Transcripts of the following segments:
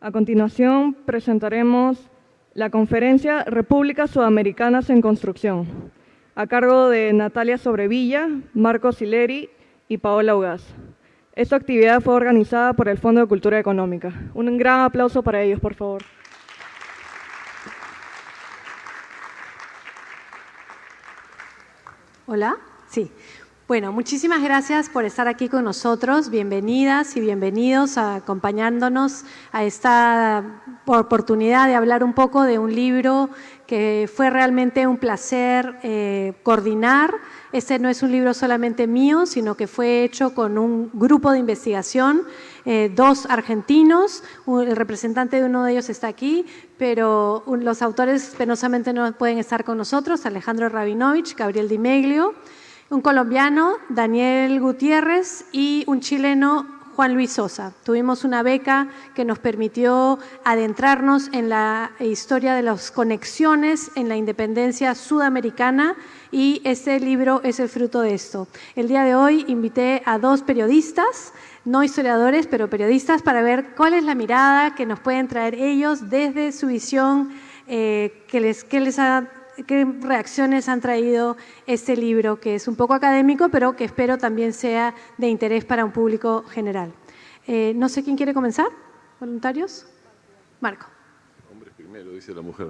A continuación, presentaremos la conferencia Repúblicas Sudamericanas en Construcción, a cargo de Natalia Sobrevilla, Marco Sileri y Paola Ugaz. Esta actividad fue organizada por el Fondo de Cultura Económica. Un gran aplauso para ellos, por favor. Hola, sí. Bueno, muchísimas gracias por estar aquí con nosotros. Bienvenidas y bienvenidos acompañándonos a esta oportunidad de hablar un poco de un libro que fue realmente un placer coordinar. Este no es un libro solamente mío, sino que fue hecho con un grupo de investigación, dos argentinos, el representante de uno de ellos está aquí, pero los autores penosamente no pueden estar con nosotros, Alejandro Rabinovich, Gabriel Di Meglio, un colombiano, Daniel Gutiérrez, y un chileno, Juan Luis Sosa. Tuvimos una beca que nos permitió adentrarnos en la historia de las conexiones en la independencia sudamericana y este libro es el fruto de esto. El día de hoy invité a dos periodistas, no historiadores, pero periodistas, para ver cuál es la mirada que nos pueden traer ellos desde su visión, qué reacciones han traído este libro, que es un poco académico, pero que espero también sea de interés para un público general. No sé quién quiere comenzar. ¿Voluntarios? Marco. Hombres primero, dice la mujer.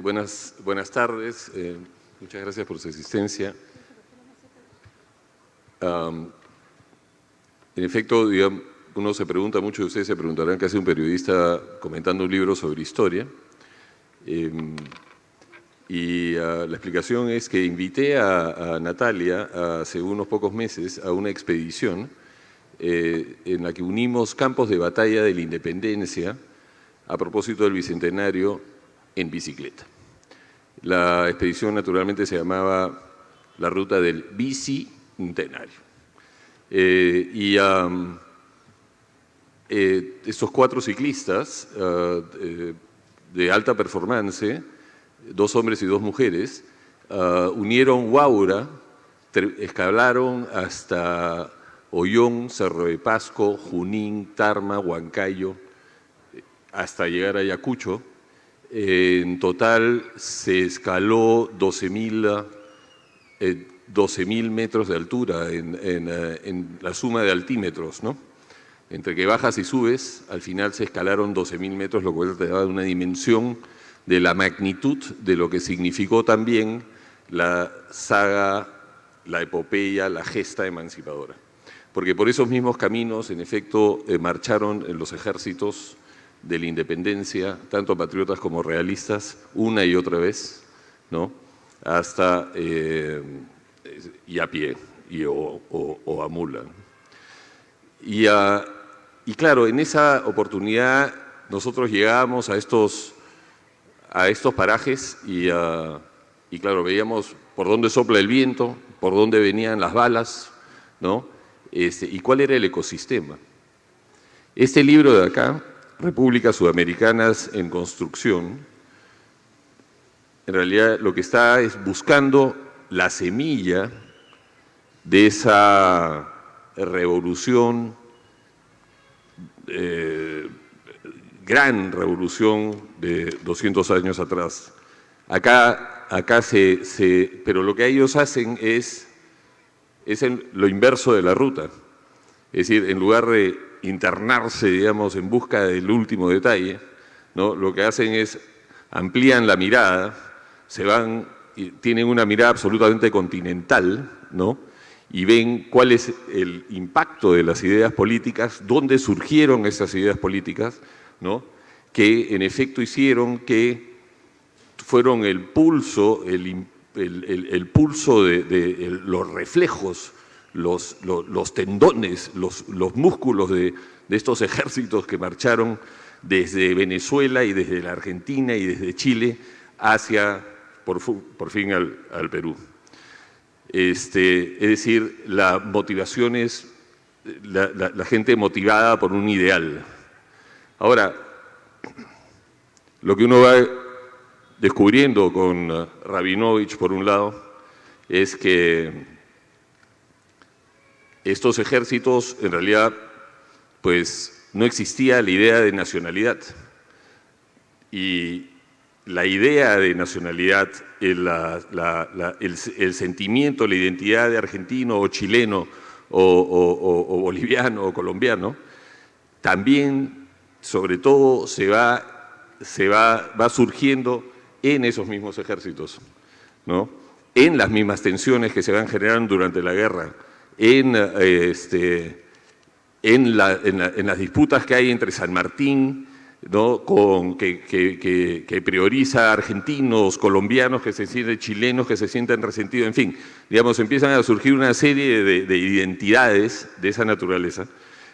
Buenas tardes. Muchas gracias por su asistencia. En efecto, digamos, uno se pregunta, muchos de ustedes se preguntarán qué hace un periodista comentando un libro sobre historia. La explicación es que invité a Natalia hace unos pocos meses a una expedición en la que unimos campos de batalla de la independencia a propósito del Bicentenario en bicicleta. La expedición naturalmente se llamaba la Ruta del Bicentenario. Estos cuatro ciclistas de alta performance, dos hombres y dos mujeres, unieron Huaura, escalaron hasta Ollón, Cerro de Pasco, Junín, Tarma, Huancayo, hasta llegar a Ayacucho. En total se escaló 12.000 metros de altura en la suma de altímetros, ¿no? Entre que bajas y subes, al final se escalaron 12.000 metros, lo cual te da una dimensión de la magnitud de lo que significó también la saga, la epopeya, la gesta emancipadora. Porque por esos mismos caminos, en efecto, marcharon los ejércitos de la independencia, tanto patriotas como realistas, una y otra vez, ¿no? Hasta y a pie o a mula. Y claro, en esa oportunidad nosotros llegábamos a estos parajes y claro, veíamos por dónde sopla el viento, por dónde venían las balas, ¿no? Y cuál era el ecosistema. Este libro de acá, Repúblicas Sudamericanas en Construcción, en realidad lo que está es buscando la semilla de esa revolución, gran revolución de 200 años atrás. Pero lo que ellos hacen es lo inverso de la ruta. Es decir, en lugar de internarse, digamos, en busca del último detalle, ¿no? Lo que hacen es amplían la mirada, tienen una mirada absolutamente continental, ¿no? Y ven cuál es el impacto de las ideas políticas, dónde surgieron esas ideas políticas, ¿no? Que en efecto hicieron que fueron el pulso, el pulso de los reflejos, los tendones, los músculos de estos ejércitos que marcharon desde Venezuela y desde la Argentina y desde Chile hacia, por fin, al Perú. Es decir, la motivación es la gente motivada por un ideal. Ahora, lo que uno va descubriendo con Rabinovich, por un lado, es que estos ejércitos, en realidad, pues no existía la idea de nacionalidad. Y la idea de nacionalidad, el sentimiento, la identidad de argentino o chileno o boliviano o colombiano, también, sobre todo, va surgiendo en esos mismos ejércitos, ¿no? En las mismas tensiones que se van generando durante la guerra, en las disputas que hay entre San Martín, ¿no? que prioriza a argentinos, colombianos que se sienten, chilenos que se sienten resentidos, en fin, digamos, empiezan a surgir una serie de identidades de esa naturaleza,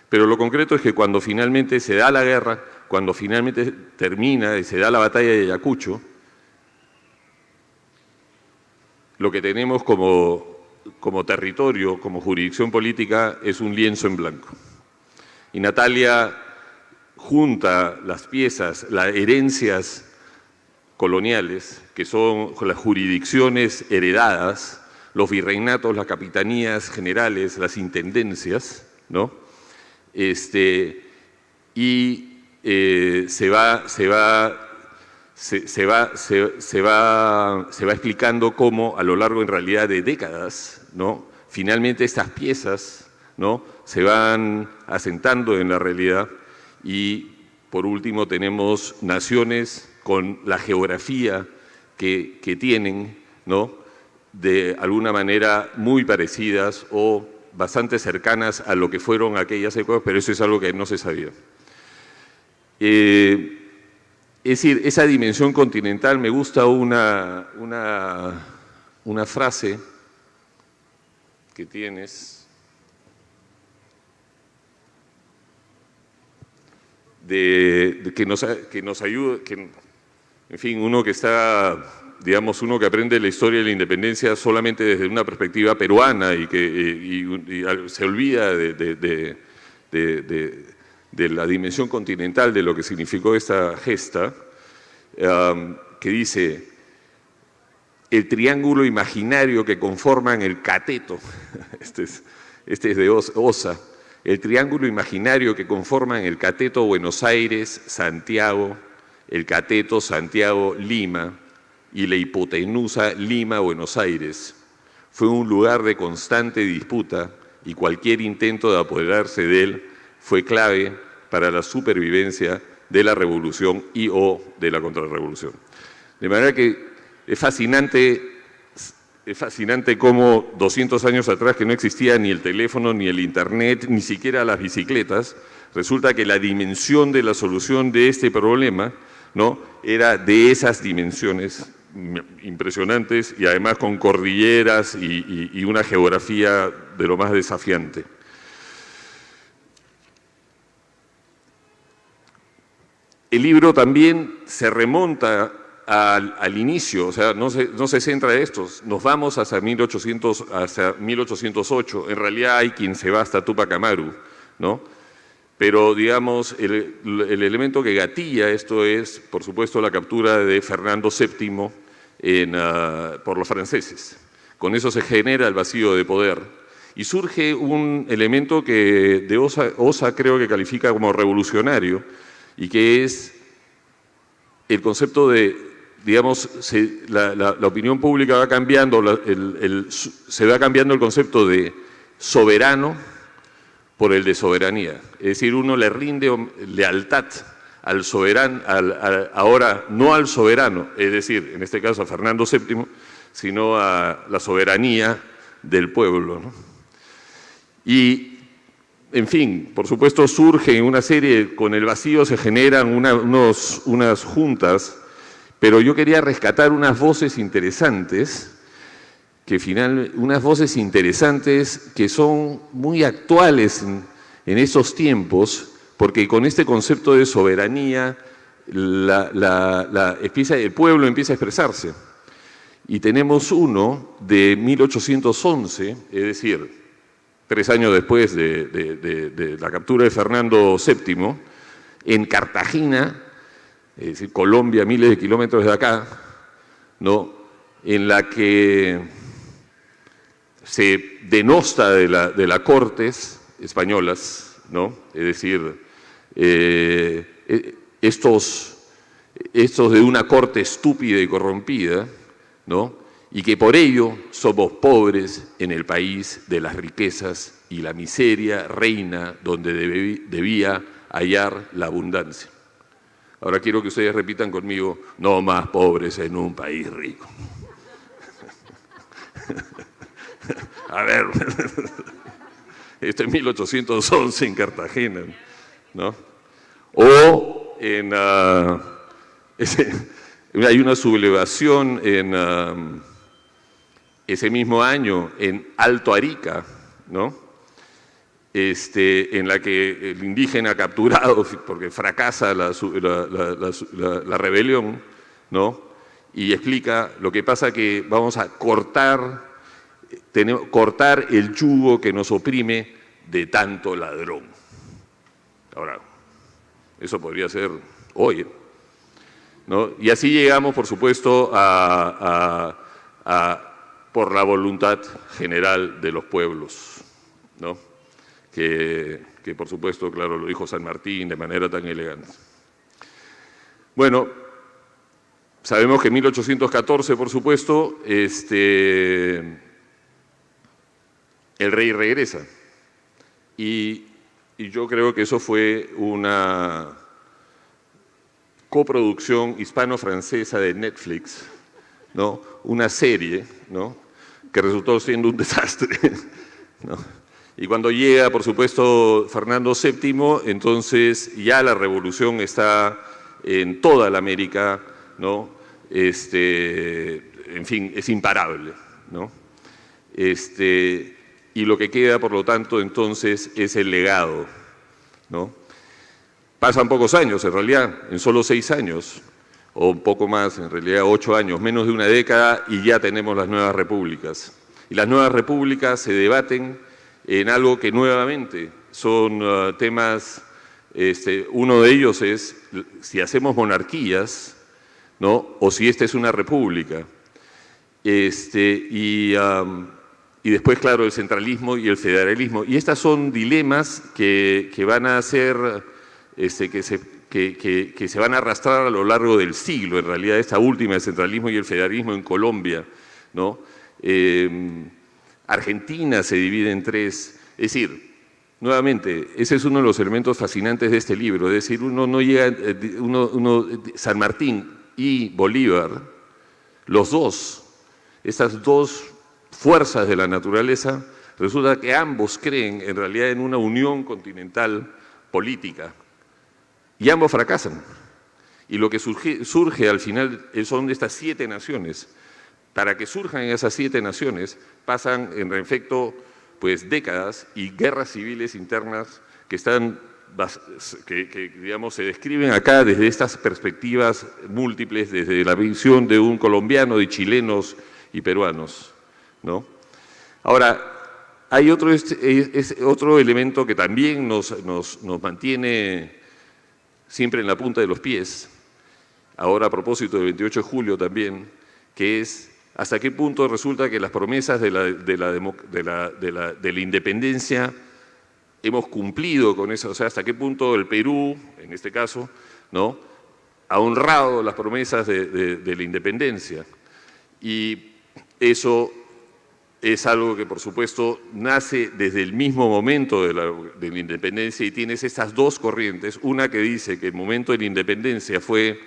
pero lo concreto es que cuando finalmente se da la guerra, cuando finalmente termina y se da la batalla de Ayacucho, lo que tenemos como territorio, como jurisdicción política, es un lienzo en blanco. Y Natalia junta las piezas, las herencias coloniales, que son las jurisdicciones heredadas, los virreinatos, las capitanías generales, las intendencias, ¿no? Se va explicando cómo a lo largo en realidad de décadas, ¿no? Finalmente estas piezas, ¿no? se van asentando en la realidad y por último tenemos naciones con la geografía que tienen, ¿no? de alguna manera muy parecidas o bastante cercanas a lo que fueron aquellas épocas, pero eso es algo que no se sabía. Es decir, esa dimensión continental, me gusta una frase que tienes que nos ayuda, en fin, uno que está, digamos, uno que aprende la historia de la independencia solamente desde una perspectiva peruana y se olvida de la dimensión continental de lo que significó esta gesta, que dice: el triángulo imaginario que conforman el cateto, este es de Osa, el triángulo imaginario que conforman el cateto Buenos Aires-Santiago, el cateto Santiago-Lima y la hipotenusa Lima-Buenos Aires, fue un lugar de constante disputa y cualquier intento de apoderarse de él fue clave para la supervivencia de la revolución y o de la contrarrevolución. De manera que es fascinante cómo 200 años atrás, que no existía ni el teléfono, ni el internet, ni siquiera las bicicletas, resulta que la dimensión de la solución de este problema, ¿no? era de esas dimensiones impresionantes y además con cordilleras y una geografía de lo más desafiante. El libro también se remonta al inicio, o sea, no se centra en estos, nos vamos hacia 1808, en realidad hay quien se va hasta Túpac Amaru, ¿no? Pero, digamos, el elemento que gatilla esto es, por supuesto, la captura de Fernando VII por los franceses. Con eso se genera el vacío de poder. Y surge un elemento que de Osa creo que califica como revolucionario, y que es el concepto de, digamos, la opinión pública va cambiando, se va cambiando el concepto de soberano por el de soberanía. Es decir, uno le rinde lealtad al soberano, ahora no al soberano, es decir, en este caso a Fernando VII, sino a la soberanía del pueblo, ¿no? Y en fin, por supuesto surge una serie, con el vacío se generan unas juntas, pero yo quería rescatar unas voces interesantes, unas voces interesantes que son muy actuales en esos tiempos, porque con este concepto de soberanía el pueblo empieza a expresarse. Y tenemos uno de 1811, es decir, 3 años después de la captura de Fernando VII, en Cartagena, es decir, Colombia, miles de kilómetros de acá, ¿no? En la que se denosta de las Cortes españolas, ¿no? Es decir, estos de una corte estúpida y corrompida, ¿no? Y que por ello somos pobres en el país de las riquezas y la miseria reina donde debía hallar la abundancia. Ahora quiero que ustedes repitan conmigo: no más pobres en un país rico. A ver, esto es 1811 en Cartagena, ¿no? O en, hay una sublevación en ese mismo año en Alto Arica, ¿no? En la que el indígena capturado, porque fracasa la rebelión, ¿no? Y explica: lo que pasa que vamos a cortar el yugo que nos oprime de tanto ladrón. Ahora, eso podría ser hoy, ¿no? Y así llegamos, por supuesto, por la voluntad general de los pueblos, ¿no? Que por supuesto, claro, lo dijo San Martín de manera tan elegante. Bueno, sabemos que en 1814, por supuesto, el rey regresa. Y yo creo que eso fue una coproducción hispano-francesa de Netflix, ¿no? Una serie, ¿no? Que resultó siendo un desastre, ¿no? Y cuando llega, por supuesto, Fernando VII, entonces ya la revolución está en toda la América, ¿no? En fin, es imparable, ¿no? Y lo que queda, por lo tanto, entonces, es el legado, ¿no? Pasan pocos años, en realidad, en solo 6 años, o un poco más, en realidad 8 años, menos de una década, y ya tenemos las nuevas repúblicas. Y las nuevas repúblicas se debaten en algo que nuevamente son temas, uno de ellos es si hacemos monarquías, ¿no? O si esta es una república. Y después, claro, el centralismo y el federalismo. Y estos son dilemas que van a ser, que se van a arrastrar a lo largo del siglo, en realidad, esta última, el centralismo y el federalismo en Colombia, ¿no? Argentina se divide en 3, es decir, nuevamente, ese es uno de los elementos fascinantes de este libro, es decir, uno no llega, San Martín y Bolívar, los dos, estas dos fuerzas de la naturaleza, resulta que ambos creen en realidad en una unión continental política y ambos fracasan. Y lo que surge al final son estas 7 naciones. Para que surjan esas 7 naciones pasan en efecto pues décadas y guerras civiles internas que digamos se describen acá desde estas perspectivas múltiples, desde la visión de un colombiano, de chilenos y peruanos, ¿no? Ahora, hay otro elemento que también nos mantiene siempre en la punta de los pies, ahora a propósito del 28 de julio también, que es hasta qué punto resulta que las promesas de la independencia hemos cumplido con eso, o sea, hasta qué punto el Perú, en este caso, ¿no?, ha honrado las promesas de la independencia. Y eso es algo que, por supuesto, nace desde el mismo momento de la independencia y tienes estas dos corrientes, una que dice que el momento de la independencia fue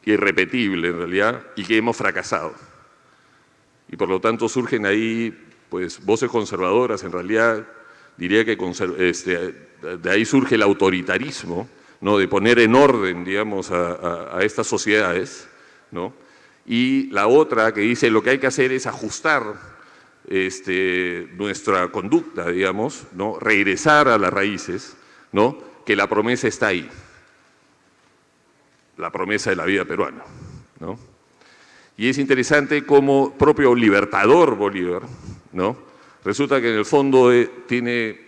irrepetible en realidad y que hemos fracasado. Y por lo tanto surgen ahí pues voces conservadoras, en realidad diría que de ahí surge el autoritarismo, ¿no?, de poner en orden, digamos, a estas sociedades, ¿no? Y la otra que dice lo que hay que hacer es ajustar nuestra conducta, digamos, ¿no?, regresar a las raíces, ¿no?, que la promesa está ahí. La promesa de la vida peruana, ¿no? Y es interesante cómo propio libertador Bolívar, ¿no?, resulta que en el fondo tiene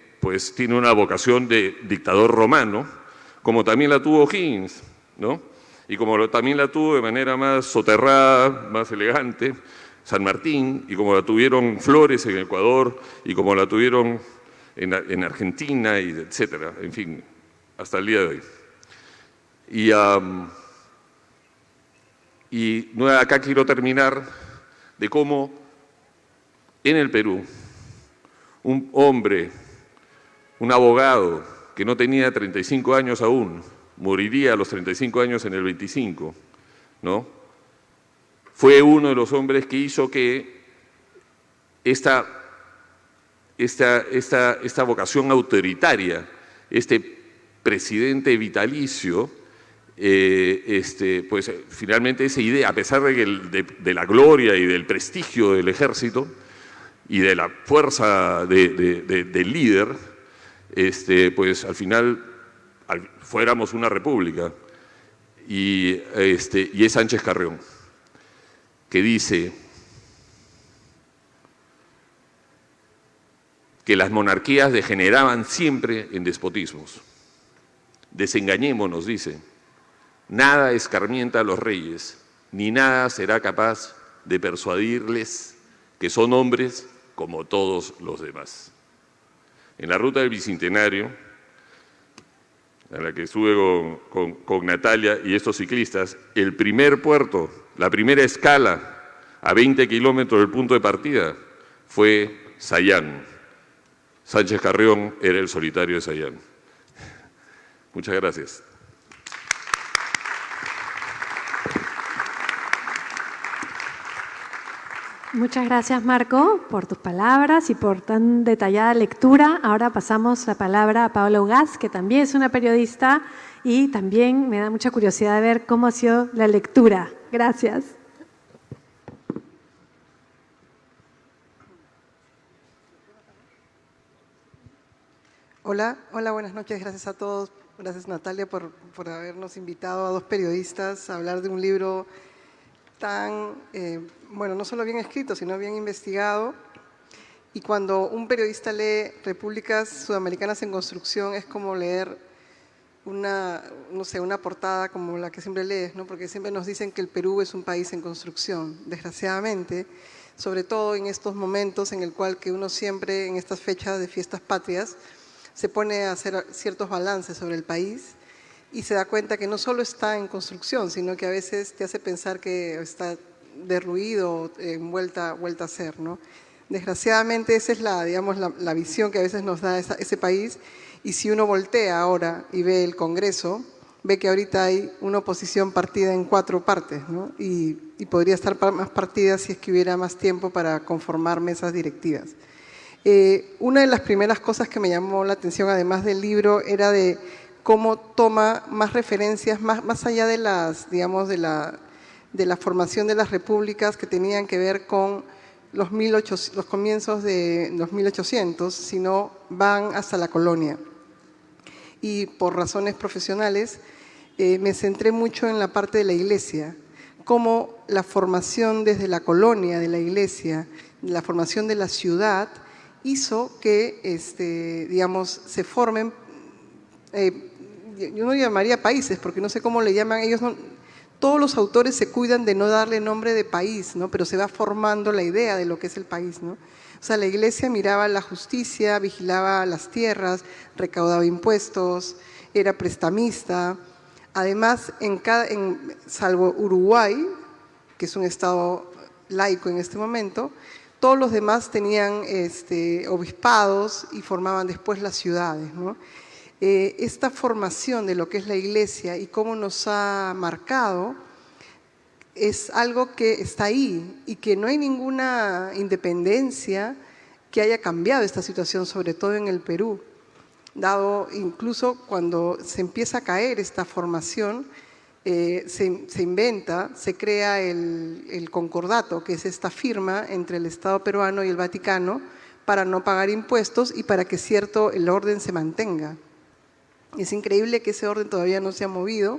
una vocación de dictador romano, como también la tuvo O'Higgins, ¿no?, y como también la tuvo de manera más soterrada, más elegante, San Martín, y como la tuvieron Flores en Ecuador, y como la tuvieron en Argentina, y etcétera, en fin, hasta el día de hoy. Y acá quiero terminar de cómo en el Perú un hombre, un abogado que no tenía 35 años aún, moriría a los 35 años en el 25, ¿no? Fue uno de los hombres que hizo que esta vocación autoritaria, este presidente vitalicio, pues finalmente esa idea, a pesar de la gloria y del prestigio del ejército y de la fuerza del líder, pues al final fuéramos una república. Y es Sánchez Carrión, que dice que las monarquías degeneraban siempre en despotismos. Desengañémonos, dice, nada escarmienta a los reyes, ni nada será capaz de persuadirles que son hombres como todos los demás. En la ruta del Bicentenario, a la que estuve con Natalia y estos ciclistas, el primer puerto, la primera escala a 20 kilómetros del punto de partida fue Sayán. Sánchez Carrión era el solitario de Sayán. Muchas gracias. Muchas gracias, Marco, por tus palabras y por tan detallada lectura. Ahora pasamos la palabra a Paola Ugaz, que también es una periodista y también me da mucha curiosidad de ver cómo ha sido la lectura. Gracias. Hola, buenas noches. Gracias a todos. Gracias, Natalia, por habernos invitado a dos periodistas a hablar de un libro tan, bueno, no solo bien escrito, sino bien investigado. Y cuando un periodista lee Repúblicas Sudamericanas en Construcción, es como leer no sé, una portada como la que siempre lees, ¿no? Porque siempre nos dicen que el Perú es un país en construcción. Desgraciadamente, sobre todo en estos momentos en el cual que uno siempre, en estas fechas de fiestas patrias, se pone a hacer ciertos balances sobre el país y se da cuenta que no solo está en construcción, sino que a veces te hace pensar que está derruido, vuelta a ser, ¿no? Desgraciadamente esa es la visión que a veces nos da ese país, y si uno voltea ahora y ve el Congreso, ve que ahorita hay una oposición partida en 4 partes, ¿no? Y podría estar más partida si es que hubiera más tiempo para conformar mesas directivas. Una de las primeras cosas que me llamó la atención, además del libro, era de cómo toma más referencias, más allá de la formación de las repúblicas que tenían que ver con los comienzos de los 1800, sino van hasta la colonia. Y por razones profesionales me centré mucho en la parte de la iglesia, cómo la formación desde la colonia de la iglesia, la formación de la ciudad, hizo que se formen, yo no llamaría países, porque no sé cómo le llaman, ellos no, todos los autores se cuidan de no darle nombre de país, ¿no? Pero se va formando la idea de lo que es el país, ¿no? O sea, la iglesia miraba la justicia, vigilaba las tierras, recaudaba impuestos, era prestamista. Además, salvo Uruguay, que es un estado laico en este momento, todos los demás tenían obispados y formaban después las ciudades, ¿no? Esta formación de lo que es la iglesia y cómo nos ha marcado es algo que está ahí y que no hay ninguna independencia que haya cambiado esta situación, sobre todo en el Perú. Dado incluso cuando se empieza a caer esta formación, se inventa, se crea el concordato, que es esta firma entre el Estado peruano y el Vaticano para no pagar impuestos y para que el orden se mantenga. Es increíble que ese orden todavía no se ha movido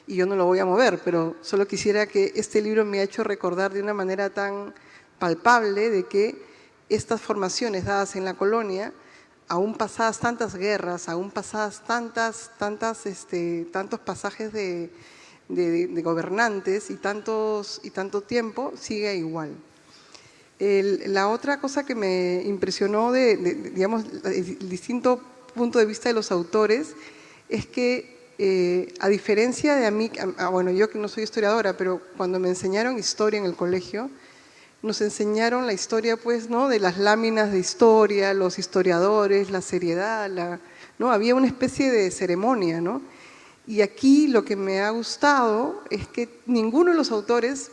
y yo no lo voy a mover, pero solo quisiera que este libro me ha hecho recordar de una manera tan palpable de que estas formaciones dadas en la colonia, aún pasadas tantas guerras, aún pasadas tantos pasajes de gobernantes y tanto tiempo, sigue igual. La otra cosa que me impresionó digamos, el distinto punto de vista de los autores es que, a diferencia de a mí, bueno, yo que no soy historiadora, pero cuando me enseñaron historia en el colegio, nos enseñaron la historia, pues, ¿no?, de las láminas de historia, los historiadores, la seriedad, ¿no? Había una especie de ceremonia, ¿no? Y aquí lo que me ha gustado es que ninguno de los autores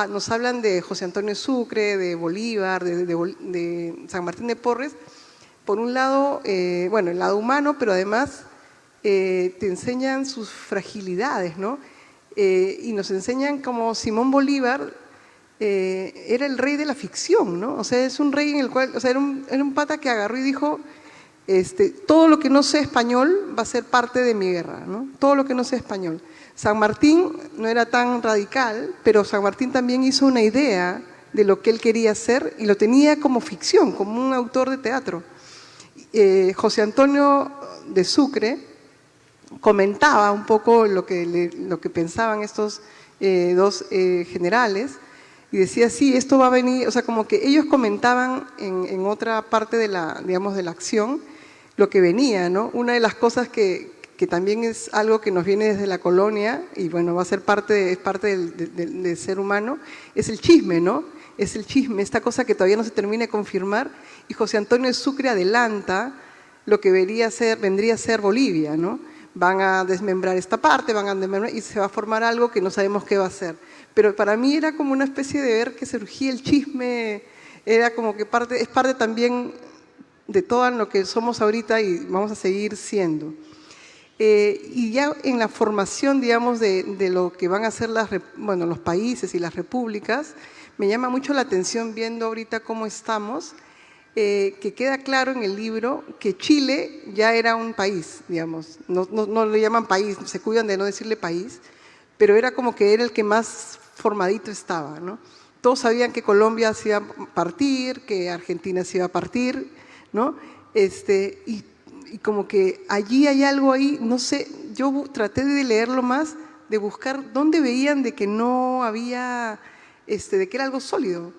nos hablan de José Antonio Sucre, de Bolívar, de San Martín de Porres. Por un lado, bueno, el lado humano, pero además te enseñan sus fragilidades, ¿no? Y nos enseñan como Simón Bolívar era el rey de la ficción, ¿no? O sea, es un rey en el cual, o sea, era un pata que agarró y dijo, todo lo que no sea español va a ser parte de mi guerra, ¿no? Todo lo que no sea español. San Martín no era tan radical, pero San Martín también hizo una idea de lo que él quería hacer y lo tenía como ficción, como un autor de teatro. José Antonio de Sucre comentaba un poco lo que pensaban estos dos generales y decía, sí, esto va a venir, o sea, como que ellos comentaban en otra parte de digamos, de la acción lo que venía, ¿no? Una de las cosas que también es algo que nos viene desde la colonia y bueno, va a ser es parte del ser humano, es el chisme, ¿no? Es el chisme, esta cosa que todavía no se termina de confirmar, y José Antonio de Sucre adelanta lo que vendría a ser Bolivia, ¿no? Van a desmembrar esta parte, y se va a formar algo que no sabemos qué va a ser. Pero para mí era como una especie de ver que surgía el chisme, era como que es parte también de todo lo que somos ahorita y vamos a seguir siendo. Y ya en la formación, digamos, de lo que van a ser los países y las repúblicas, me llama mucho la atención viendo ahorita cómo estamos, que queda claro en el libro que Chile ya era un país, digamos, no le llaman país, se cuidan de no decirle país, pero era como que era el que más formadito estaba, ¿no? Todos sabían que Colombia se iba a partir, que Argentina se iba a partir, ¿no? Y como que allí hay algo ahí, no sé, yo traté de leerlo más, de buscar dónde veían de que no había, de que era algo sólido.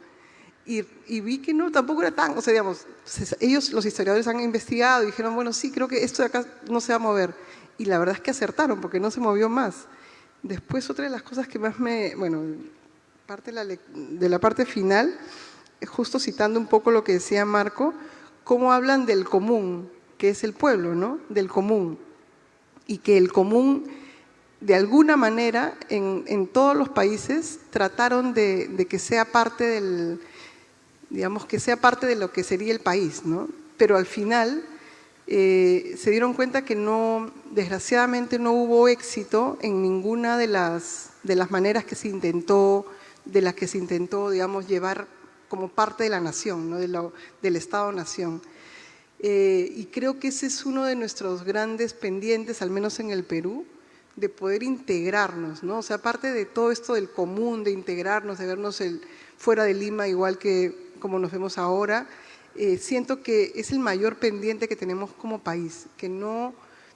Y vi que no, tampoco era tan, o sea, digamos, ellos, los historiadores, han investigado y dijeron, bueno, sí, creo que esto de acá no se va a mover. Y la verdad es que acertaron, porque no se movió más. Después, otra de las cosas que más bueno, de la parte final, justo citando un poco lo que decía Marco, cómo hablan del común, que es el pueblo, ¿no? Del común. Y que el común, de alguna manera, en todos los países, trataron de que sea parte digamos, que sea parte de lo que sería el país, ¿no? Pero al final se dieron cuenta que desgraciadamente no hubo éxito en ninguna de las maneras que se intentó, digamos, llevar como parte de la nación, ¿no? Del Estado-nación. Y creo que ese es uno de nuestros grandes pendientes, al menos en el Perú, de poder integrarnos, ¿no? O sea, aparte de todo esto del común, de integrarnos, de vernos fuera de Lima, igual que como nos vemos ahora, siento que es el mayor pendiente que tenemos como país, que no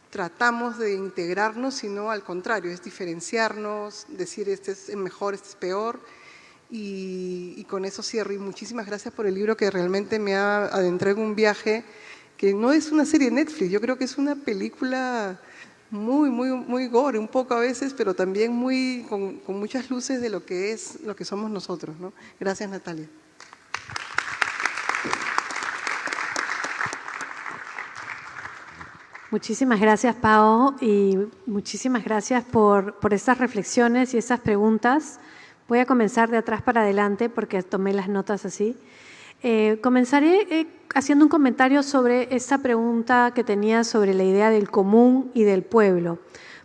tratamos de integrarnos, sino al contrario, es diferenciarnos, decir este es mejor, este es peor, y con eso cierro. Y muchísimas gracias por el libro, que realmente me ha adentrado en un viaje que no es una serie de Netflix, yo creo que es una película muy, muy, muy gore, un poco a veces, pero también con muchas luces de lo que somos nosotros, ¿no? Gracias, Natalia. Muchísimas gracias, Pao, y muchísimas gracias por estas reflexiones y estas preguntas. Voy a comenzar de atrás para adelante porque tomé las notas así. Comenzaré haciendo un comentario sobre esta pregunta que tenía sobre la idea del común y del pueblo,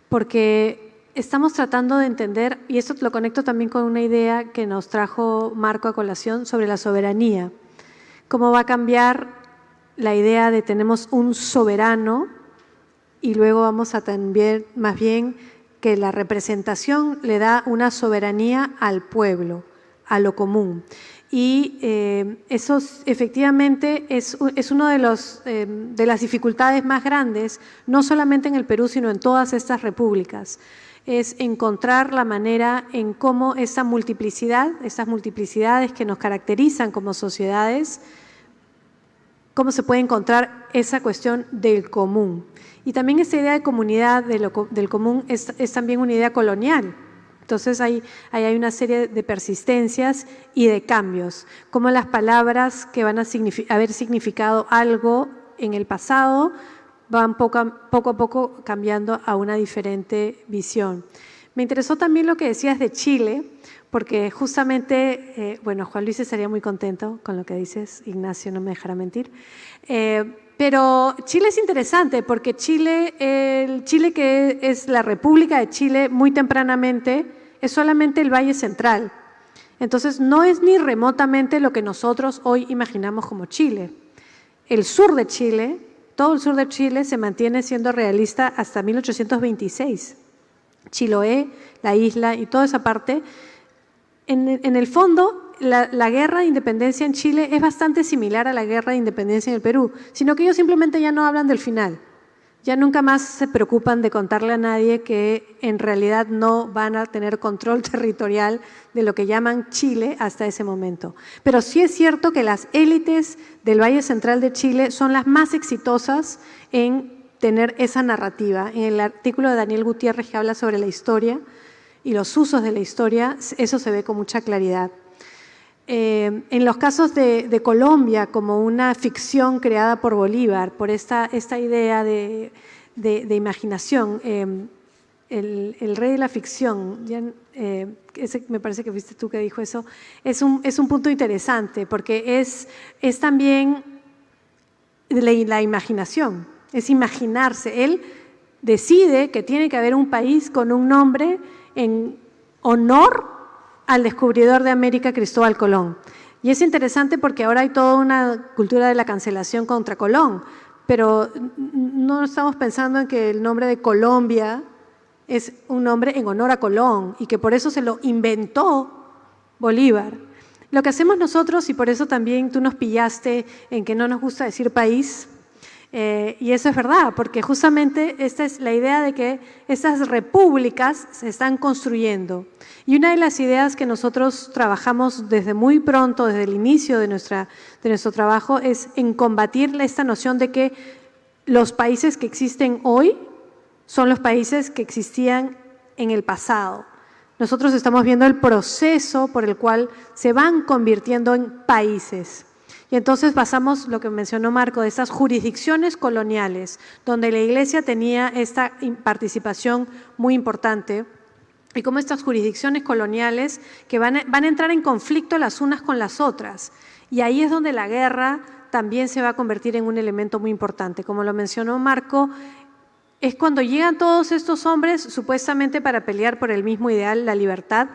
porque estamos tratando de entender, y esto lo conecto también con una idea que nos trajo Marco a colación sobre la soberanía. ¿Cómo va a cambiar la idea de tenemos un soberano y luego vamos a también, más bien, que la representación le da una soberanía al pueblo, a lo común? Y eso efectivamente es uno de las dificultades más grandes, no solamente en el Perú, sino en todas estas repúblicas. Es encontrar la manera en cómo esa multiplicidad, estas multiplicidades que nos caracterizan como sociedades, cómo se puede encontrar esa cuestión del común. Y también esa idea de comunidad, del común, es también una idea colonial. Entonces ahí hay una serie de persistencias y de cambios, como las palabras que van a haber significado algo en el pasado van poco a poco cambiando a una diferente visión. Me interesó también lo que decías de Chile, porque justamente, bueno, Juan Luis estaría muy contento con lo que dices, Ignacio no me dejará mentir, pero Chile es interesante porque el Chile que es la República de Chile muy tempranamente es solamente el Valle Central. Entonces no es ni remotamente lo que nosotros hoy imaginamos como Chile. El sur de Chile, todo el sur de Chile se mantiene siendo realista hasta 1826. Chiloé, la isla y toda esa parte. En el fondo, la guerra de independencia en Chile es bastante similar a la guerra de independencia en el Perú, sino que ellos simplemente ya no hablan del final. Ya nunca más se preocupan de contarle a nadie que en realidad no van a tener control territorial de lo que llaman Chile hasta ese momento. Pero sí es cierto que las élites del Valle Central de Chile son las más exitosas en tener esa narrativa. En el artículo de Daniel Gutiérrez que habla sobre la historia y los usos de la historia, eso se ve con mucha claridad. En los casos de Colombia, como una ficción creada por Bolívar, por esta idea de imaginación, el rey de la ficción, me parece que fuiste tú que dijo eso, es un punto interesante porque es también la imaginación, es imaginarse. Él decide que tiene que haber un país con un nombre en honor al descubridor de América, Cristóbal Colón. Y es interesante porque ahora hay toda una cultura de la cancelación contra Colón, pero no estamos pensando en que el nombre de Colombia es un nombre en honor a Colón y que por eso se lo inventó Bolívar. Lo que hacemos nosotros, y por eso también tú nos pillaste en que no nos gusta decir país, y eso es verdad, porque justamente esta es la idea de que estas repúblicas se están construyendo. Y una de las ideas que nosotros trabajamos desde muy pronto, desde el inicio de nuestro trabajo, es en combatir esta noción de que los países que existen hoy son los países que existían en el pasado. Nosotros estamos viendo el proceso por el cual se van convirtiendo en países. Y entonces basamos lo que mencionó Marco, de estas jurisdicciones coloniales, donde la Iglesia tenía esta participación muy importante, y como estas jurisdicciones coloniales que van a entrar en conflicto las unas con las otras. Y ahí es donde la guerra también se va a convertir en un elemento muy importante. Como lo mencionó Marco, es cuando llegan todos estos hombres supuestamente para pelear por el mismo ideal, la libertad.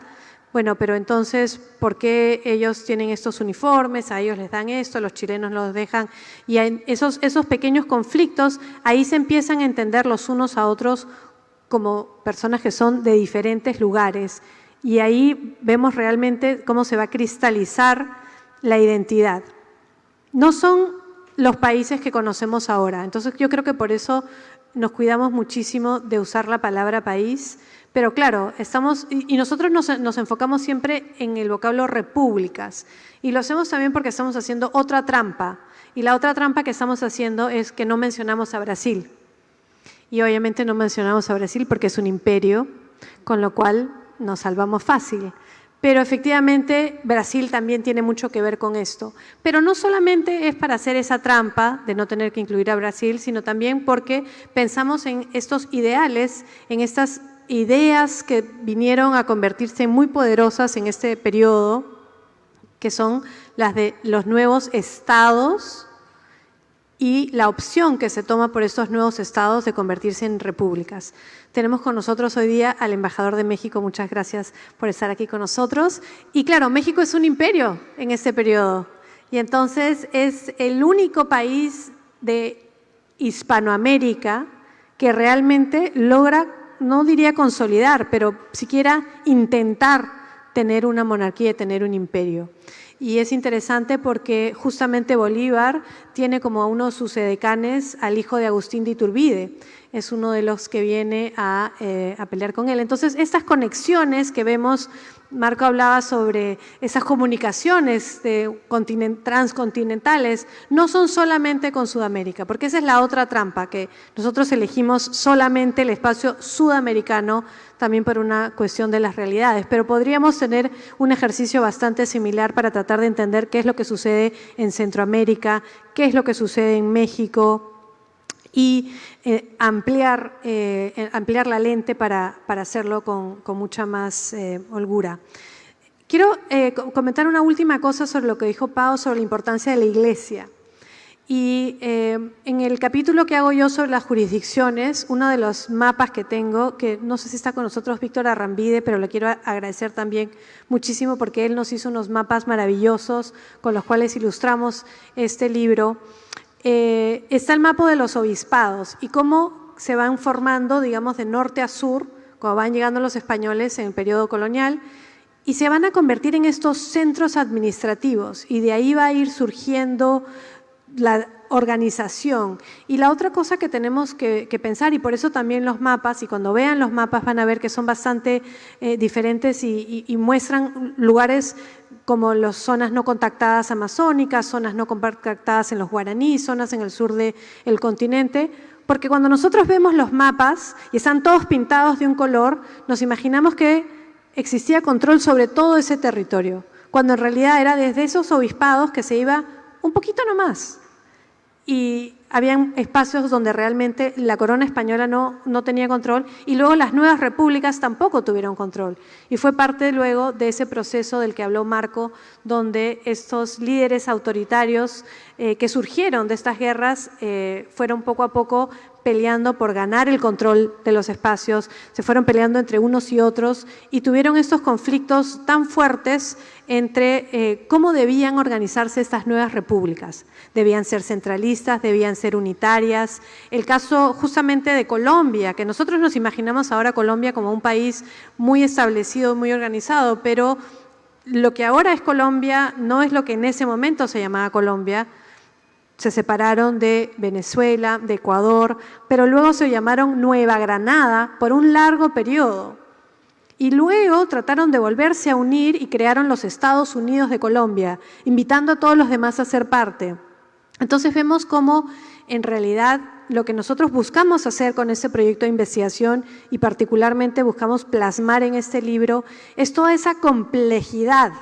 Bueno, pero entonces, ¿por qué ellos tienen estos uniformes? A ellos les dan esto, los chilenos los dejan. Y esos pequeños conflictos, ahí se empiezan a entender los unos a otros como personas que son de diferentes lugares. Y ahí vemos realmente cómo se va a cristalizar la identidad. No son los países que conocemos ahora. Entonces, yo creo que por eso nos cuidamos muchísimo de usar la palabra país. Pero claro, nosotros nos enfocamos siempre en el vocablo repúblicas y lo hacemos también porque estamos haciendo otra trampa y la otra trampa que estamos haciendo es que no mencionamos a Brasil y obviamente no mencionamos a Brasil porque es un imperio, con lo cual nos salvamos fácil. Pero efectivamente Brasil también tiene mucho que ver con esto. Pero no solamente es para hacer esa trampa de no tener que incluir a Brasil, sino también porque pensamos en estos ideales, en estas ideas que vinieron a convertirse muy poderosas en este periodo, que son las de los nuevos estados y la opción que se toma por estos nuevos estados de convertirse en repúblicas. Tenemos con nosotros hoy día al embajador de México, muchas gracias por estar aquí con nosotros. Y claro, México es un imperio en este periodo y entonces es el único país de Hispanoamérica que realmente logra, no diría consolidar, pero siquiera intentar tener una monarquía y tener un imperio. Y es interesante porque justamente Bolívar tiene como uno de sus edecanes al hijo de Agustín de Iturbide. Es uno de los que viene a pelear con él. Entonces, estas conexiones que vemos, Marco hablaba sobre esas comunicaciones transcontinentales, no son solamente con Sudamérica, porque esa es la otra trampa, que nosotros elegimos solamente el espacio sudamericano, también por una cuestión de las realidades, pero podríamos tener un ejercicio bastante similar para tratar de entender qué es lo que sucede en Centroamérica, qué es lo que sucede en México, y ampliar la lente para hacerlo con mucha más holgura. Quiero comentar una última cosa sobre lo que dijo Pau sobre la importancia de la Iglesia. Y en el capítulo que hago yo sobre las jurisdicciones, uno de los mapas que tengo, que no sé si está con nosotros Víctor Arrambide, pero le quiero agradecer también muchísimo porque él nos hizo unos mapas maravillosos con los cuales ilustramos este libro. Está el mapa de los obispados y cómo se van formando, digamos, de norte a sur, cuando van llegando los españoles en el periodo colonial, y se van a convertir en estos centros administrativos, y de ahí va a ir surgiendo la organización. Y la otra cosa que tenemos que pensar, y por eso también los mapas, y cuando vean los mapas van a ver que son bastante diferentes y muestran lugares como las zonas no contactadas amazónicas, zonas no contactadas en los guaraní, zonas en el sur del continente, porque cuando nosotros vemos los mapas y están todos pintados de un color, nos imaginamos que existía control sobre todo ese territorio, cuando en realidad era desde esos obispados que se iba un poquito nomás. Y habían espacios donde realmente la corona española no tenía control, y luego las nuevas repúblicas tampoco tuvieron control. Y fue parte luego de ese proceso del que habló Marco, donde estos líderes autoritarios que surgieron de estas guerras fueron poco a poco peleando por ganar el control de los espacios, se fueron peleando entre unos y otros y tuvieron estos conflictos tan fuertes entre cómo debían organizarse estas nuevas repúblicas. Debían ser centralistas, debían ser unitarias. El caso justamente de Colombia, que nosotros nos imaginamos ahora Colombia como un país muy establecido, muy organizado, pero lo que ahora es Colombia no es lo que en ese momento se llamaba Colombia. Se separaron de Venezuela, de Ecuador, pero luego se llamaron Nueva Granada por un largo periodo. Y luego trataron de volverse a unir y crearon los Estados Unidos de Colombia, invitando a todos los demás a ser parte. Entonces vemos cómo en realidad lo que nosotros buscamos hacer con este proyecto de investigación y particularmente buscamos plasmar en este libro es toda esa complejidad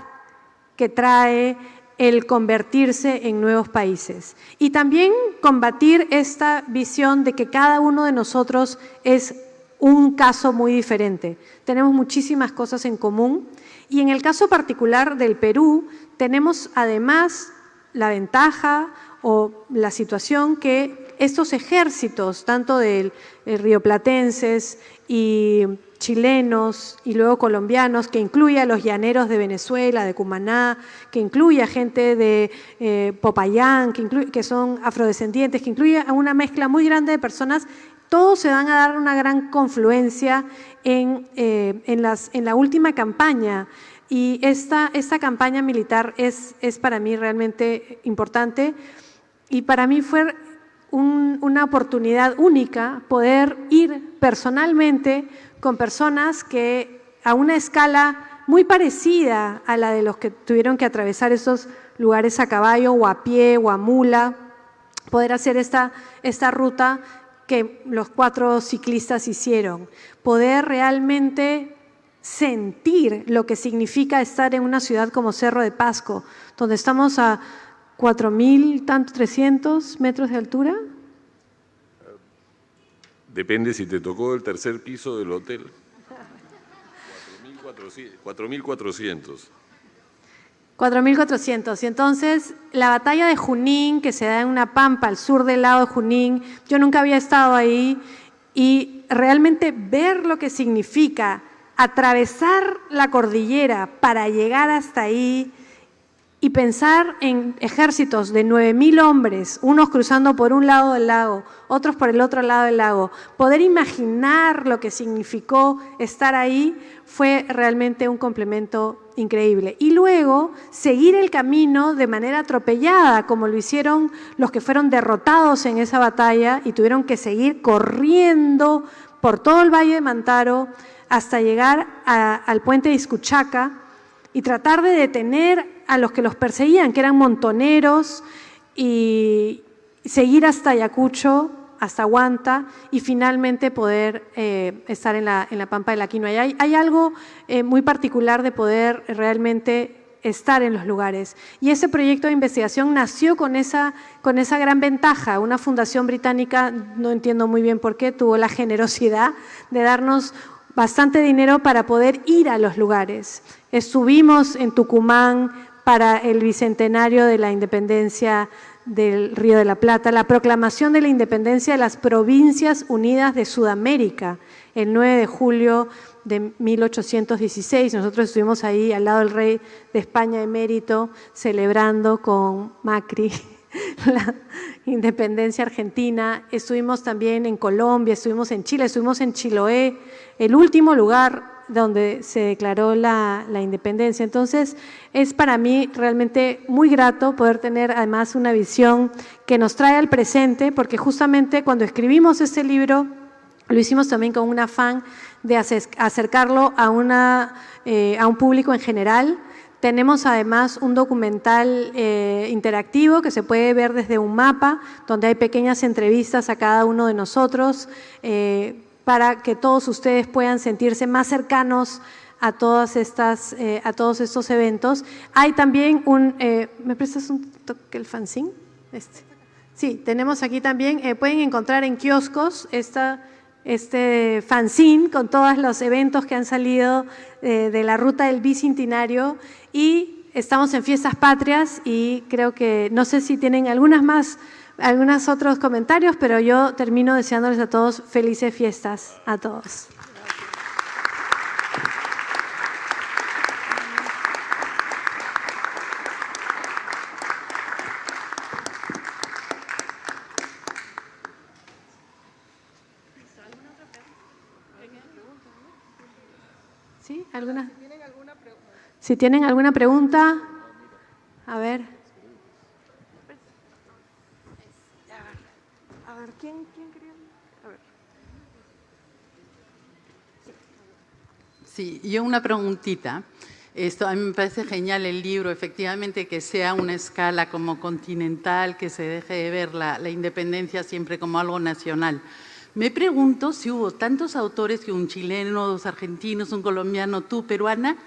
que trae el convertirse en nuevos países. Y también combatir esta visión de que cada uno de nosotros es un caso muy diferente. Tenemos muchísimas cosas en común y en el caso particular del Perú tenemos además la ventaja o la situación que estos ejércitos, tanto del rioplatenses y chilenos y luego colombianos, que incluye a los llaneros de Venezuela, de Cumaná, que incluye a gente de Popayán, que son afrodescendientes, que incluye a una mezcla muy grande de personas, todos se van a dar una gran confluencia en la última campaña. Y esta campaña militar es para mí realmente importante y para mí fue una oportunidad única poder ir personalmente con personas que a una escala muy parecida a la de los que tuvieron que atravesar esos lugares a caballo o a pie o a mula, poder hacer esta ruta que los 4 ciclistas hicieron, poder realmente sentir lo que significa estar en una ciudad como Cerro de Pasco, donde estamos a 4.300 metros de altura. Depende si te tocó el tercer piso del hotel. 4.400. 4.400. Y entonces, la batalla de Junín, que se da en una pampa al sur del lado de Junín, yo nunca había estado ahí, y realmente ver lo que significa atravesar la cordillera para llegar hasta ahí y pensar en ejércitos de 9.000 hombres, unos cruzando por un lado del lago, otros por el otro lado del lago, poder imaginar lo que significó estar ahí fue realmente un complemento increíble. Y luego seguir el camino de manera atropellada, como lo hicieron los que fueron derrotados en esa batalla y tuvieron que seguir corriendo por todo el Valle de Mantaro hasta llegar al puente de Iscuchaca y tratar de detener a los que los perseguían, que eran montoneros, y seguir hasta Ayacucho, hasta Huanta, y finalmente poder estar en la Pampa del Aquino. Hay algo muy particular de poder realmente estar en los lugares. Y ese proyecto de investigación nació con esa gran ventaja. Una fundación británica, no entiendo muy bien por qué, tuvo la generosidad de darnos bastante dinero para poder ir a los lugares. Estuvimos en Tucumán para el bicentenario de la independencia del Río de la Plata, la proclamación de la independencia de las Provincias Unidas de Sudamérica, el 9 de julio de 1816. Nosotros estuvimos ahí al lado del rey de España emérito, celebrando con Macri la independencia argentina. Estuvimos también en Colombia, estuvimos en Chile, estuvimos en Chiloé, el último lugar donde se declaró la independencia. Entonces, es para mí realmente muy grato poder tener además una visión que nos trae al presente, porque justamente cuando escribimos este libro, lo hicimos también con un afán de acercarlo a un público en general. Tenemos además un documental interactivo que se puede ver desde un mapa, donde hay pequeñas entrevistas a cada uno de nosotros, para que todos ustedes puedan sentirse más cercanos a todos estos eventos. Hay también ¿me prestas un toque el fanzine? Sí, tenemos aquí también, pueden encontrar en kioscos este fanzine con todos los eventos que han salido de la ruta del Bicentenario, y estamos en Fiestas Patrias y creo que, no sé si tienen algunos otros comentarios, pero yo termino deseándoles a todos felices fiestas a todos. ¿Sí? Si tienen alguna pregunta, a ver. ¿Quién quería? A ver. Sí, yo una preguntita. A mí me parece genial el libro, efectivamente, que sea una escala como continental, que se deje de ver la independencia siempre como algo nacional. Me pregunto si hubo tantos autores, que un chileno, dos argentinos, un colombiano, tú, peruana,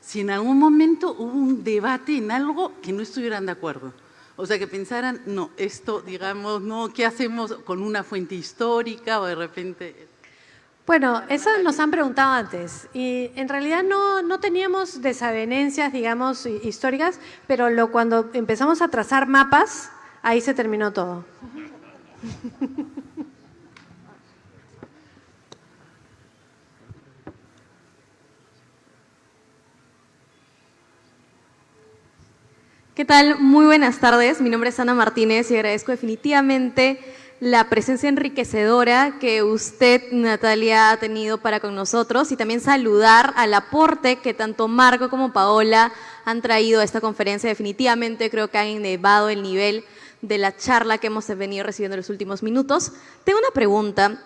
si en algún momento hubo un debate en algo que no estuvieran de acuerdo. O sea, que pensaran, no, esto, digamos, no, ¿qué hacemos con una fuente histórica o de repente? Bueno, eso nos han preguntado antes y en realidad no teníamos desavenencias, digamos, históricas, pero cuando empezamos a trazar mapas, ahí se terminó todo. ¿Qué tal? Muy buenas tardes. Mi nombre es Ana Martínez y agradezco definitivamente la presencia enriquecedora que usted, Natalia, ha tenido para con nosotros, y también saludar al aporte que tanto Marco como Paola han traído a esta conferencia. Definitivamente creo que han elevado el nivel de la charla que hemos venido recibiendo en los últimos minutos. Tengo una pregunta,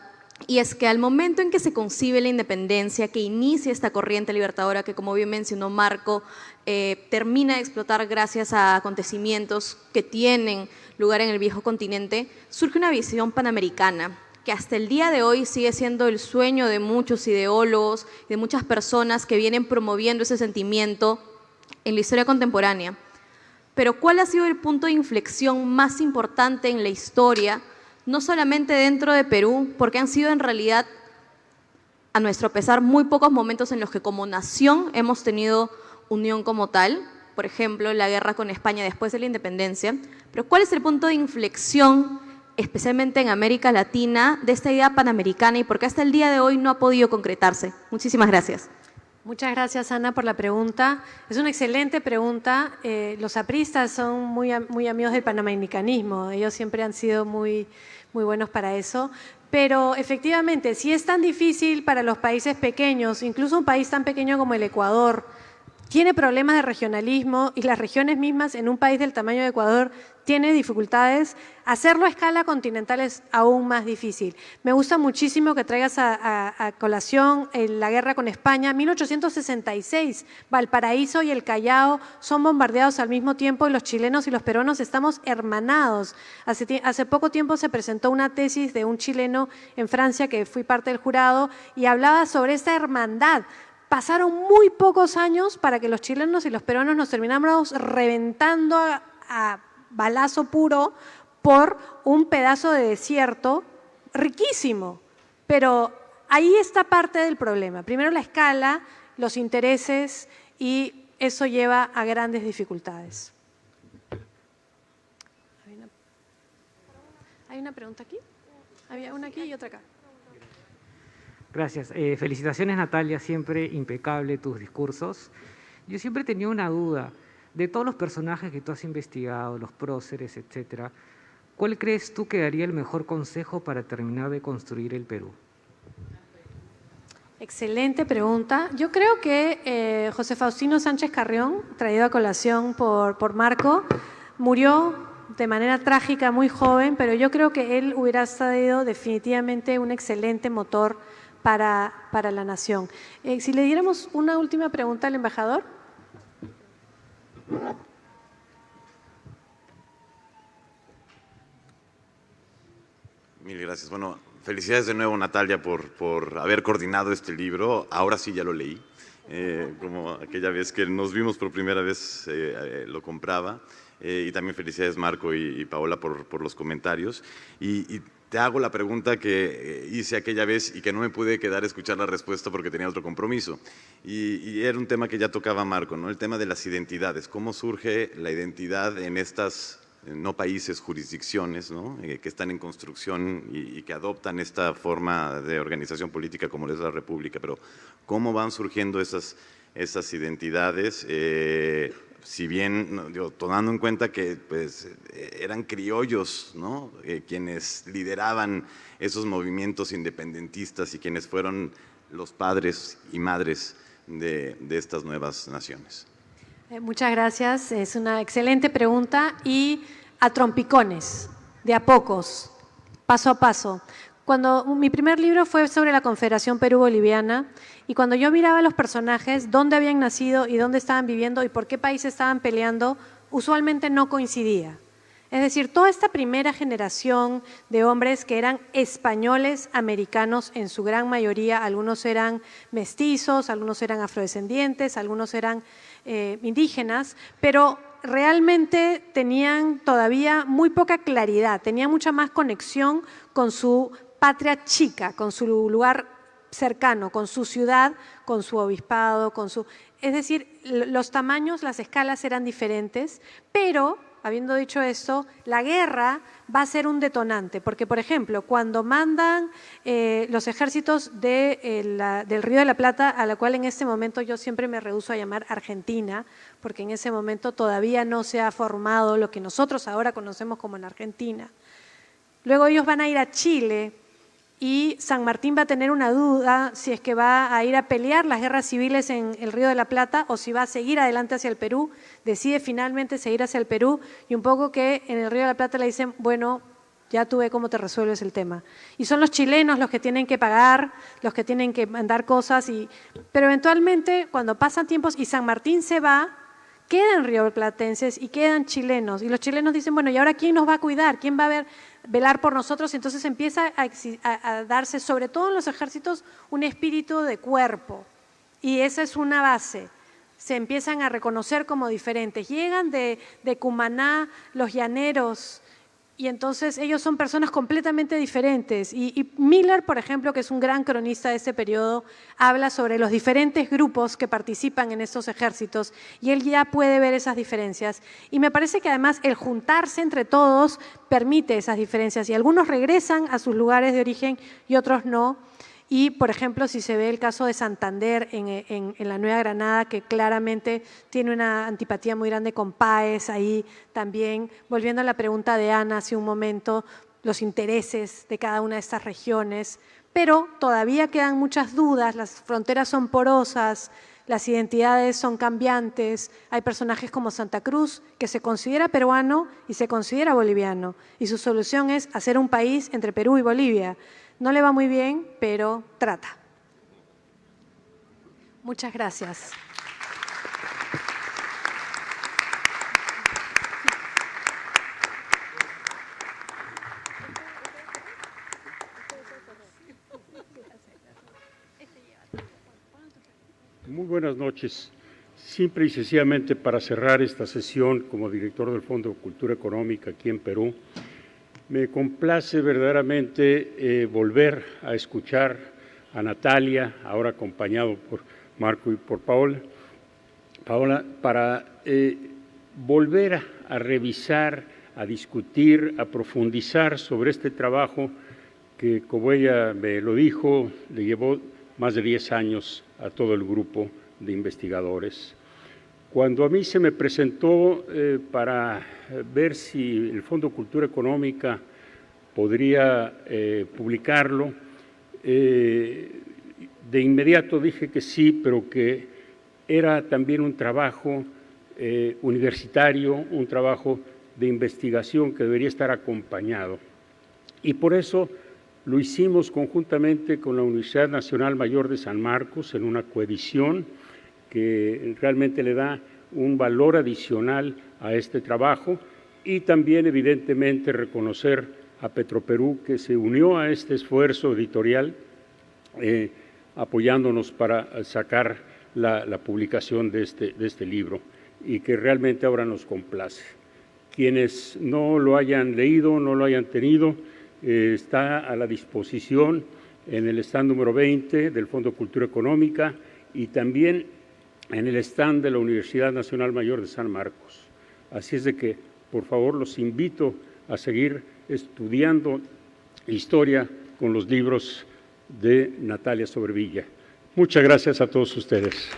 y es que al momento en que se concibe la independencia, que inicia esta corriente libertadora que, como bien mencionó Marco, termina de explotar gracias a acontecimientos que tienen lugar en el viejo continente, surge una visión panamericana que hasta el día de hoy sigue siendo el sueño de muchos ideólogos, de muchas personas que vienen promoviendo ese sentimiento en la historia contemporánea. Pero ¿cuál ha sido el punto de inflexión más importante en la historia, no solamente dentro de Perú, porque han sido en realidad, a nuestro pesar, muy pocos momentos en los que como nación hemos tenido unión como tal? Por ejemplo, la guerra con España después de la independencia. Pero ¿cuál es el punto de inflexión, especialmente en América Latina, de esta idea panamericana, y por qué hasta el día de hoy no ha podido concretarse? Muchísimas gracias. Muchas gracias, Ana, por la pregunta. Es una excelente pregunta. Los apristas son muy amigos del panamericanismo. Ellos siempre han sido muy buenos para eso. Pero efectivamente, si es tan difícil para los países pequeños, incluso un país tan pequeño como el Ecuador, tiene problemas de regionalismo y las regiones mismas en un país del tamaño de Ecuador tiene dificultades, hacerlo a escala continental es aún más difícil. Me gusta muchísimo que traigas a colación la guerra con España. 1866, Valparaíso y el Callao son bombardeados al mismo tiempo y los chilenos y los peruanos estamos hermanados. Hace poco tiempo se presentó una tesis de un chileno en Francia, que fui parte del jurado, y hablaba sobre esta hermandad. Pasaron muy pocos años para que los chilenos y los peruanos nos termináramos reventando a balazo puro por un pedazo de desierto riquísimo. Pero ahí está parte del problema. Primero la escala, los intereses, y eso lleva a grandes dificultades. ¿Hay una pregunta aquí? Había una aquí y otra acá. Gracias. Felicitaciones, Natalia, siempre impecable tus discursos. Yo siempre tenía una duda. De todos los personajes que tú has investigado, los próceres, etcétera, ¿cuál crees tú que daría el mejor consejo para terminar de construir el Perú? Excelente pregunta. Yo creo que José Faustino Sánchez Carrión, traído a colación por Marco, murió de manera trágica, muy joven, pero yo creo que él hubiera sido definitivamente un excelente motor para la nación. Si le diéramos una última pregunta al embajador. Mil gracias. Bueno, felicidades de nuevo, Natalia, por haber coordinado este libro. Ahora sí ya lo leí. Como aquella vez que nos vimos por primera vez lo compraba. Y también felicidades, Marco y Paola, por los comentarios. Y te hago la pregunta que hice aquella vez y que no me pude quedar a escuchar la respuesta porque tenía otro compromiso. Y era un tema que ya tocaba Marco, ¿no? El tema de las identidades. ¿Cómo surge la identidad en estas no países, jurisdicciones, ¿no? Que están en construcción y que adoptan esta forma de organización política como es la República? Pero ¿cómo van surgiendo esas identidades? Si bien, tomando en cuenta que pues, eran criollos, ¿no? Quienes lideraban esos movimientos independentistas y quienes fueron los padres y madres de estas nuevas naciones. Muchas gracias, es una excelente pregunta y a trompicones, de a pocos, paso a paso. Cuando mi primer libro fue sobre la Confederación Perú-Boliviana y cuando yo miraba a los personajes, dónde habían nacido y dónde estaban viviendo y por qué país estaban peleando, usualmente no coincidía. Es decir, toda esta primera generación de hombres que eran españoles americanos en su gran mayoría, algunos eran mestizos, algunos eran afrodescendientes, algunos eran indígenas, pero realmente tenían todavía muy poca claridad, tenían mucha más conexión con su patria chica, con su lugar cercano, con su ciudad, con su obispado, es decir, los tamaños, las escalas eran diferentes, pero habiendo dicho esto, la guerra va a ser un detonante, porque, por ejemplo, cuando mandan los ejércitos del Río de la Plata, a la cual en este momento yo siempre me rehúso a llamar Argentina, porque en ese momento todavía no se ha formado lo que nosotros ahora conocemos como la Argentina. Luego ellos van a ir a Chile y San Martín va a tener una duda si es que va a ir a pelear las guerras civiles en el Río de la Plata o si va a seguir adelante hacia el Perú. Decide finalmente seguir hacia el Perú y un poco que en el Río de la Plata le dicen, bueno, ya tú ve cómo te resuelves el tema. Y son los chilenos los que tienen que pagar, los que tienen que mandar cosas, pero eventualmente cuando pasan tiempos y San Martín se va, quedan rioplatenses y quedan chilenos. Y los chilenos dicen, bueno, ¿y ahora quién nos va a cuidar? ¿Quién va a velar por nosotros? Y entonces empieza a darse, sobre todo en los ejércitos, un espíritu de cuerpo. Y esa es una base. Se empiezan a reconocer como diferentes. Llegan de Cumaná, los llaneros, y entonces ellos son personas completamente diferentes. Y Miller, por ejemplo, que es un gran cronista de ese periodo, habla sobre los diferentes grupos que participan en estos ejércitos y él ya puede ver esas diferencias. Y me parece que además el juntarse entre todos permite esas diferencias y algunos regresan a sus lugares de origen y otros no. Y, por ejemplo, si se ve el caso de Santander en la Nueva Granada, que claramente tiene una antipatía muy grande con Páez, ahí también, volviendo a la pregunta de Ana hace un momento, los intereses de cada una de estas regiones, pero todavía quedan muchas dudas, las fronteras son porosas, las identidades son cambiantes, hay personajes como Santa Cruz que se considera peruano y se considera boliviano, y su solución es hacer un país entre Perú y Bolivia. No le va muy bien, pero trata. Muchas gracias. Muy buenas noches. Simple y sencillamente para cerrar esta sesión como director del Fondo de Cultura Económica aquí en Perú, me complace verdaderamente volver a escuchar a Natalia, ahora acompañado por Marco y por Paola, para volver a revisar, a discutir, a profundizar sobre este trabajo que, como ella me lo dijo, le llevó más de 10 años a todo el grupo de investigadores. Cuando a mí se me presentó para ver si el Fondo de Cultura Económica podría publicarlo, de inmediato dije que sí, pero que era también un trabajo universitario, un trabajo de investigación que debería estar acompañado. Y por eso lo hicimos conjuntamente con la Universidad Nacional Mayor de San Marcos en una coedición que realmente le da un valor adicional a este trabajo, y también evidentemente reconocer a Petroperú, que se unió a este esfuerzo editorial apoyándonos para sacar la publicación de este libro, y que realmente ahora nos complace. Quienes no lo hayan leído, no lo hayan tenido, está a la disposición en el stand número 20 del Fondo de Cultura Económica y también en el stand de la Universidad Nacional Mayor de San Marcos. Así es de que, por favor, los invito a seguir estudiando historia con los libros de Natalia Sobrevilla. Muchas gracias a todos ustedes.